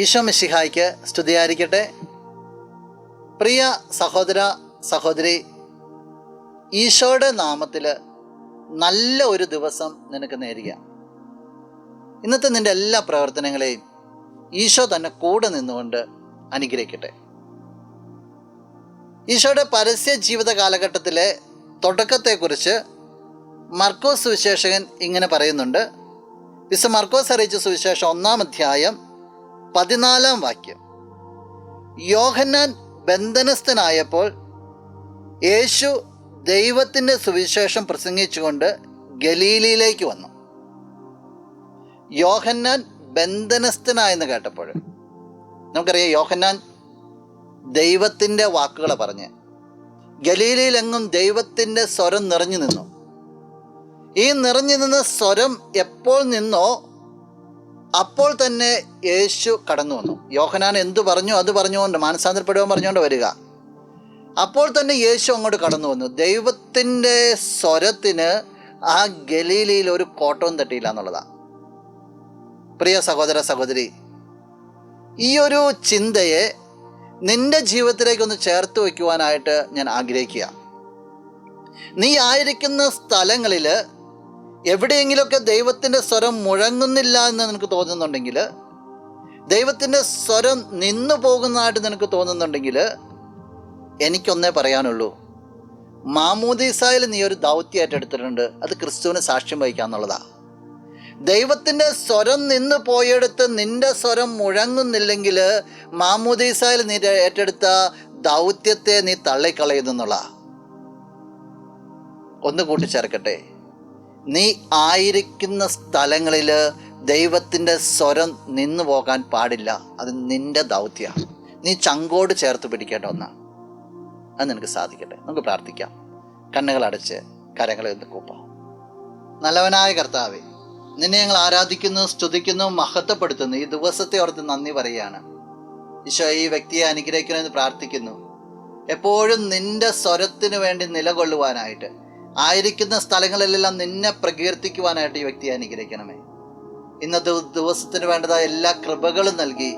ഈശോ മിശിഹായ്ക്ക് സ്തുതിയായിരിക്കട്ടെ. പ്രിയ സഹോദര സഹോദരി, ഈശോയുടെ നാമത്തിൽ നല്ല ഒരു ദിവസം നിനക്ക് നേരുക. ഇന്നത്തെ നിൻ്റെ എല്ലാ പ്രവർത്തനങ്ങളെയും ഈശോ തന്നെ കൂടെ നിന്നുകൊണ്ട് അനുഗ്രഹിക്കട്ടെ. ഈശോയുടെ പരസ്യ ജീവിത കാലഘട്ടത്തിലെ തുടക്കത്തെക്കുറിച്ച് മർക്കോസ് സുവിശേഷകൻ ഇങ്ങനെ പറയുന്നുണ്ട്. വിശുദ്ധ മർക്കോസ് അറിയിച്ച സുവിശേഷം 1-ാം അധ്യായം 14-ാം വാക്യം. യോഹന്നാൻ ബന്ധനസ്ഥനായപ്പോൾ യേശു ദൈവത്തിൻ്റെ സുവിശേഷം പ്രസംഗിച്ചുകൊണ്ട് ഗലീലയിലേക്ക് വന്നു. യോഹന്നാൻ ബന്ധനസ്ഥനായെന്ന് കേട്ടപ്പോൾ നമുക്കറിയാം, യോഹന്നാൻ ദൈവത്തിൻ്റെ വാക്കുകളെ പറഞ്ഞ് ഗലീലയിലെങ്ങും ദൈവത്തിൻ്റെ സ്വരം നിറഞ്ഞു നിന്നു. ഈ നിറഞ്ഞു നിന്ന സ്വരം എപ്പോൾ നിന്നോ അപ്പോൾ തന്നെ യേശു കടന്നു വന്നു. യോഹന്നാൻ എന്തു പറഞ്ഞു അത് പറഞ്ഞുകൊണ്ട്, മാനസാന്തരപ്പെടുവാൻ പറഞ്ഞുകൊണ്ട് വരിക. അപ്പോൾ തന്നെ യേശു അങ്ങോട്ട് കടന്നു വന്നു. ദൈവത്തിൻ്റെ സ്വരത്തിന് ആ ഗലീലയിൽ ഒരു കോട്ടവും തട്ടിയില്ല എന്നുള്ളതാണ്. പ്രിയ സഹോദര സഹോദരി, ഈ ഒരു ചിന്തയെ നിന്റെ ജീവിതത്തിലേക്കൊന്ന് ചേർത്ത് വയ്ക്കുവാനായിട്ട് ഞാൻ ആഗ്രഹിക്കുക. നീ ആയിരിക്കുന്ന സ്ഥലങ്ങളിൽ എവിടെയെങ്കിലുമൊക്കെ ദൈവത്തിൻ്റെ സ്വരം മുഴങ്ങുന്നില്ല എന്ന് നിനക്ക് തോന്നുന്നുണ്ടെങ്കിൽ, ദൈവത്തിൻ്റെ സ്വരം നിന്നു പോകുന്നതായിട്ട് നിനക്ക് തോന്നുന്നുണ്ടെങ്കിൽ, എനിക്കൊന്നേ പറയാനുള്ളൂ. മാമോദീസായിൽ നീ ഒരു ദൗത്യം ഏറ്റെടുത്തിട്ടുണ്ട്. അത് ക്രിസ്തുവിന് സാക്ഷ്യം വഹിക്കാന്നുള്ളതാണ്. ദൈവത്തിൻ്റെ സ്വരം നിന്ന് പോയെടുത്ത് നിന്റെ സ്വരം മുഴങ്ങുന്നില്ലെങ്കിൽ മാമോദീസായിൽ നീ ഏറ്റെടുത്ത ദൗത്യത്തെ നീ തള്ളിക്കളയുന്നുള്ള. ഒന്ന് കൂട്ടിച്ചേർക്കട്ടെ, നീ ആയിരിക്കുന്ന സ്ഥലങ്ങളിൽ ദൈവത്തിൻ്റെ സ്വരം നിന്നു പോകാൻ പാടില്ല. അത് നിന്റെ ദൗത്യമാണ്. നീ ചങ്കോട് ചേർത്ത് പിടിക്കേണ്ട ഒന്നാണ്. അത് നിനക്ക് സാധിക്കട്ടെ. നമുക്ക് പ്രാർത്ഥിക്കാം. കണ്ണുകളടച്ച് കരങ്ങളെ ഒന്ന് കൂപ്പാം. നല്ലവനായ കർത്താവേ, നിന്നെ ഞങ്ങൾ ആരാധിക്കുന്നു, സ്തുതിക്കുന്നു, മഹത്വപ്പെടുത്തുന്നു. ഈ ദിവസത്തെ ഓർത്ത് നന്ദി പറയുകയാണ്. ഈശോ, ഈ വ്യക്തിയെ അനുഗ്രഹിക്കണമെന്ന് പ്രാർത്ഥിക്കുന്നു. എപ്പോഴും നിന്റെ സ്വരത്തിന് വേണ്ടി നിലകൊള്ളുവാനായിട്ട്, ആയിരിക്കുന്ന സ്ഥലങ്ങളിലെല്ലാം നിന്നെ പ്രകീർത്തിക്കുവാനായിട്ട് ഈ വ്യക്തിയെ അനുഗ്രഹിക്കണമേ. ഇന്നത്തെ ദിവസത്തിന് വേണ്ടതായ എല്ലാ കൃപകളും നൽകി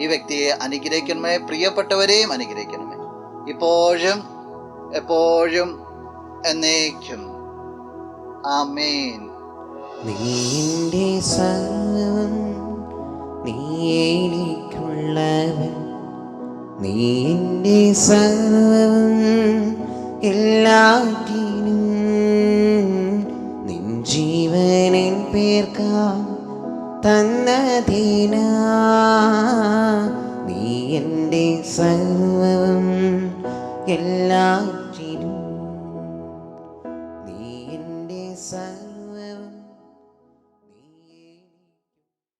ഈ വ്യക്തിയെ അനുഗ്രഹിക്കണമേ. പ്രിയപ്പെട്ടവരെയും അനുഗ്രഹിക്കണമേ, ഇപ്പോഴും എപ്പോഴും എന്നേക്കും. ആമേൻ. നീന്റെ സർവ്വം, നീ എനിക്കുള്ളവൻ, നീന്റെ സർവ്വം എല്ലാറ്റിനും, നിൻ ജീവനിൻ പേർക്കാ തന്നതിനാ, നീ എൻ്റെ സർവ്വം എല്ലാറ്റിനും, നീ എൻ്റെ സർവ്വം.